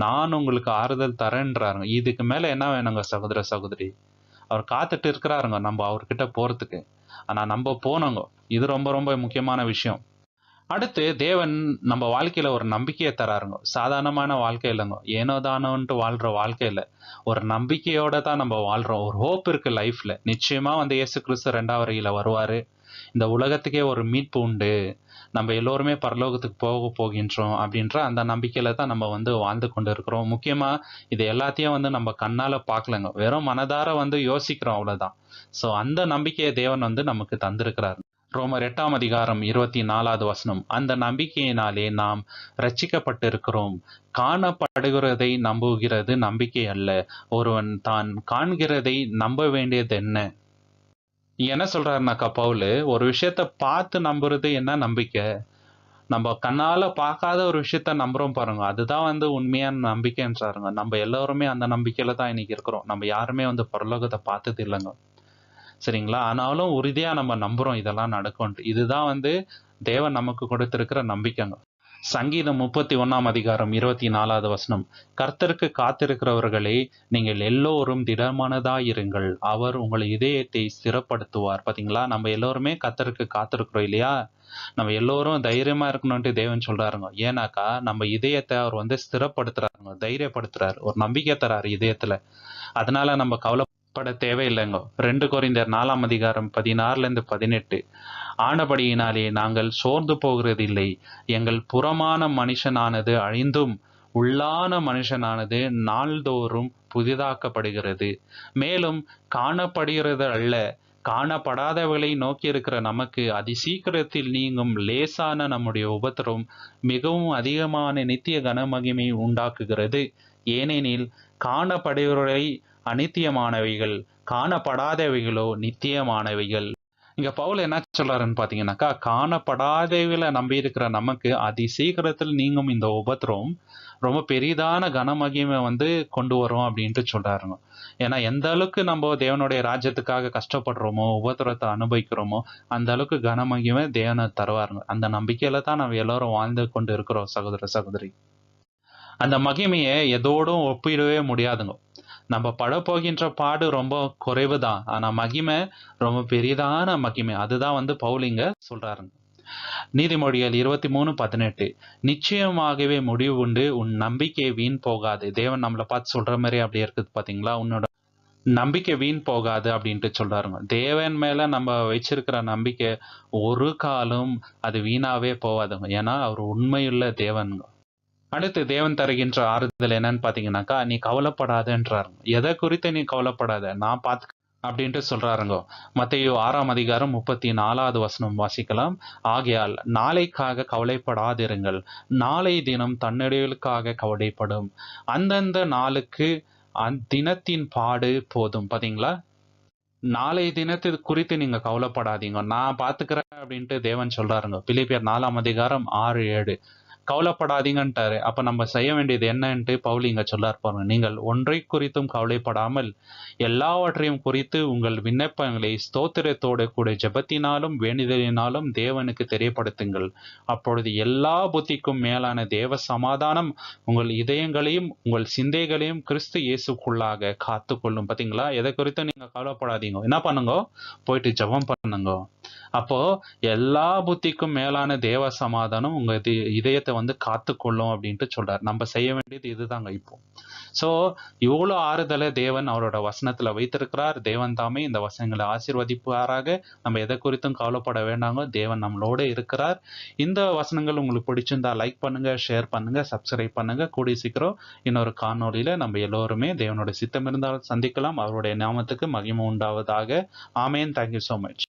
நான் உங்களுக்கு ஆறுதல் தரேன்றாருங்க. இதுக்கு மேல என்ன வேணுங்க சகோதர சகோதரி? அவர் காத்துட்டு இருக்கிறாருங்க நம்ம அவர்கிட்ட போறதுக்கு. ஆனா நம்ம போனோங்க. இது ரொம்ப ரொம்ப முக்கியமான விஷயம். அடுத்து தேவன் நம்ம வாழ்க்கையில ஒரு நம்பிக்கையை தராருங்க. சாதாரணமான வாழ்க்கை இல்லைங்க. ஏனோ தானோன்ட்டு வாழ்ற வாழ்க்கை இல்ல. ஒரு நம்பிக்கையோட தான் நம்ம வாழ்றோம். ஒரு ஹோப் இருக்கு லைஃப்ல. நிச்சயமா வந்து இயேசு கிறிஸ்து 2வது வருகையில வருவாரு. இந்த உலகத்துக்கே ஒரு மீட்பு உண்டு. நம்ம எல்லோருமே பரலோகத்துக்கு போகின்றோம் அப்படின்ற அந்த நம்பிக்கையில தான் நம்ம வந்து வாழ்ந்து கொண்டு இருக்கிறோம். முக்கியமா இது எல்லாத்தையும் வந்து நம்ம கண்ணால பார்க்கலங்க. வெறும் மனதார வந்து யோசிக்கிறோம் அவ்வளவுதான். ஸோ அந்த நம்பிக்கையை தேவன் வந்து நமக்கு தந்திருக்கிறார். ரோமர் 8ஆம் அதிகாரம் 24வது வசனம். அந்த நம்பிக்கையினாலே நாம் ரட்சிக்கப்பட்டிருக்கிறோம். காணப்படுகிறதை நம்புகிறது நம்பிக்கை அல்ல. ஒருவன் தான் காண்கிறதை நம்ப வேண்டியது என்ன? என்ன சொல்றாருனாக்கா பவுலு, ஒரு விஷயத்த பார்த்து நம்புறது என்ன நம்பிக்கை? நம்ம கண்ணால பார்க்காத ஒரு விஷயத்த நம்புறோம் பாருங்க. அதுதான் வந்து உண்மையான நம்பிக்கைன்றாருங்க. நம்ம எல்லாருமே அந்த நம்பிக்கையில தான் இன்னைக்கு இருக்கிறோம். நம்ம யாருமே வந்து பரலோகத்த பார்த்தது இல்லங்க. சரிங்களா? ஆனாலும் உறுதியா நம்ம நம்புறோம் இதெல்லாம் நடக்கும்ன்ட்டு. இதுதான் வந்து தேவன் நமக்கு கொடுத்திருக்கிற நம்பிக்கைங்க. சங்கீதம் 31ஆம் அதிகாரம் 24வது வசனம். கர்த்தருக்கு காத்திருக்கிறவர்களே, நீங்கள் எல்லோரும் திடமானதாயிருங்கள். அவர் உங்கள் இதயத்தை ஸ்திரப்படுத்துவார். பாத்தீங்களா? நம்ம எல்லோருமே கர்த்தருக்கு காத்திருக்கிறோம் இல்லையா? நம்ம எல்லோரும் தைரியமா இருக்கணும்ட்டு தேவன் சொல்றாருங்க. ஏன்னாக்கா நம்ம இதயத்தை அவர் வந்து ஸ்திரப்படுத்துறாருங்க, தைரியப்படுத்துறாரு, ஒரு நம்பிக்கை தராரு இதயத்துல. அதனால நம்ம கவலைப்பட தேவையில்லைங்க. 2 கொரிந்தியர் 4ஆம் அதிகாரம் 16ல 18. ஆனபடியினாலே நாங்கள் சோர்ந்து போகிறதில்லை. எங்கள் புறமான மனுஷனானது அழிந்தும் உள்ளான மனுஷனானது நாள்தோறும் புதிதாக்கப்படுகிறது. மேலும் காணப்படுகிறது அல்ல, காணப்படாதவர்களை நோக்கியிருக்கிற நமக்கு அதிசீக்கிரத்தில் நீங்கும் லேசான நம்முடைய உபத்திரம் மிகவும் அதிகமான நித்திய கனமகிமை உண்டாக்குகிறது. ஏனெனில் காணப்படுகிறவை அநித்தியமானவைகள், காணப்படாதவைகளோ நித்தியமானவைகள். இங்க பவுல் என்ன சொல்றாருன்னு பாத்தீங்கன்னாக்கா, காணப்படாதவைகளை நம்பி இருக்கிற நமக்கு அதி சீக்கிரத்தில் நீங்கும் இந்த உபத்திரம் ரொம்ப பெரிதான கனமகிமை வந்து கொண்டு வரும் அப்படின்ட்டு சொல்றாருங்க. ஏன்னா எந்த அளவுக்கு நம்ம தேவனுடைய ராஜ்யத்துக்காக கஷ்டப்படுறோமோ, உபத்திரத்தை அனுபவிக்கிறோமோ, அந்த அளவுக்கு கனமகிமை தேவனை தருவாருங்க. அந்த நம்பிக்கையில தான் நம்ம எல்லாரும் வாழ்ந்து கொண்டு இருக்கிறோம் சகோதர சகோதரி. அந்த மகிமையை எதோடும் ஒப்பிடவே முடியாதுங்க. நம்ம படப்போகின்ற பாடு ரொம்ப குறைவு தான். ஆனா மகிமை ரொம்ப பெரிதான மகிமை. அதுதான் வந்து பவுல் இங்க சொல்றாருங்க. நீதிமொழிகள் 23:18. நிச்சயமாகவே முடிவு உண்டு, உன் நம்பிக்கை வீண் போகாது. தேவன் நம்மளை பார்த்து சொல்ற மாதிரி அப்படியே இருக்குது பாத்தீங்களா? உன்னோட நம்பிக்கை வீண் போகாது அப்படின்ட்டு சொல்றாருங்க. தேவன் மேல நம்ம வச்சிருக்கிற நம்பிக்கை ஒரு காலம் அது வீணாவே போகாதுங்க. ஏன்னா அவர் உண்மையுள்ள தேவனுங்க. அடுத்து தேவன் தருகின்ற ஆறுதல் என்னன்னு பாத்தீங்கன்னாக்கா, நீ கவலைப்படாதன்றாருங்க. எதை குறித்து நீ கவலைப்படாத, நான் பார்த்து அப்படின்ட்டு சொல்றாருங்க. மத்தேயு 6ஆம் அதிகாரம் 34வது வசனம் வாசிக்கலாம். ஆகையால் நாளைக்காக கவலைப்படாதிருங்கள், நாளை தினம் தன்னுடையலுக்காக கவலைப்படும். அந்தந்த நாளுக்கு அத்தினத்தின் பாடு போதும். பாத்தீங்களா? நாளை தினத்தை குறித்து நீங்க கவலைப்படாதீங்க, நான் பாத்துக்கிறேன் அப்படின்ட்டு தேவன் சொல்றாருங்க. பிலிப்பியர் 4ஆம் அதிகாரம் 6-7. கவலைப்படாதீங்கன்ட்டாரு. அப்ப நம்ம செய்ய வேண்டியது என்னன்ட்டு பவுல் இங்க சொல்லார் பாருங்க. நீங்கள் ஒன்றை குறித்தும் கவலைப்படாமல் எல்லாவற்றையும் குறித்து உங்கள் விண்ணப்பங்களை ஸ்தோத்திரத்தோடு கூட ஜெபத்தினாலும் வேண்டுதலினாலும் தேவனுக்கு தெரியப்படுத்துங்கள். அப்பொழுது எல்லா புத்திக்கும் மேலான தேவ சமாதானம் உங்கள் இதயங்களையும் உங்கள் சிந்தைகளையும் கிறிஸ்து இயேசுக்குள்ளாக காத்துக்கொள்ளும். பாத்தீங்களா? எதை குறித்தும் நீங்க கவலைப்படாதீங்க. என்ன பண்ணுங்க? போயிட்டு ஜெபம் பண்ணுங்க. அப்போ எல்லா புத்திக்கும் மேலான தேவ சமாதானம் உங்க இதயத்தை வந்து காத்துக்கொள்ளும் அப்படின்ட்டு சொல்றாரு. நம்ம செய்ய வேண்டியது இதுதாங்க இப்போ. சோ இவ்வளவு ஆறுதலை தேவன் அவரோட வசனத்துல வைத்திருக்கிறார். தேவன் தாமே இந்த வசனங்களை ஆசீர்வதிப்பாராக. நம்ம எதை குறித்தும் கவலைப்பட வேண்டாங்க. தேவன் நம்மளோட இருக்கிறார். இந்த வசனங்கள் உங்களுக்கு பிடிச்சிருந்தா லைக் பண்ணுங்க, ஷேர் பண்ணுங்க, சப்ஸ்கிரைப் பண்ணுங்க. கூடிய சீக்கிரம் இன்னொரு காணொலியில நம்ம எல்லோருமே தேவனோட சித்தம் இருந்தால் சந்திக்கலாம். அவருடைய நாமத்துக்கு மகிமை உண்டாவதாக. ஆமேன். Thank you so much.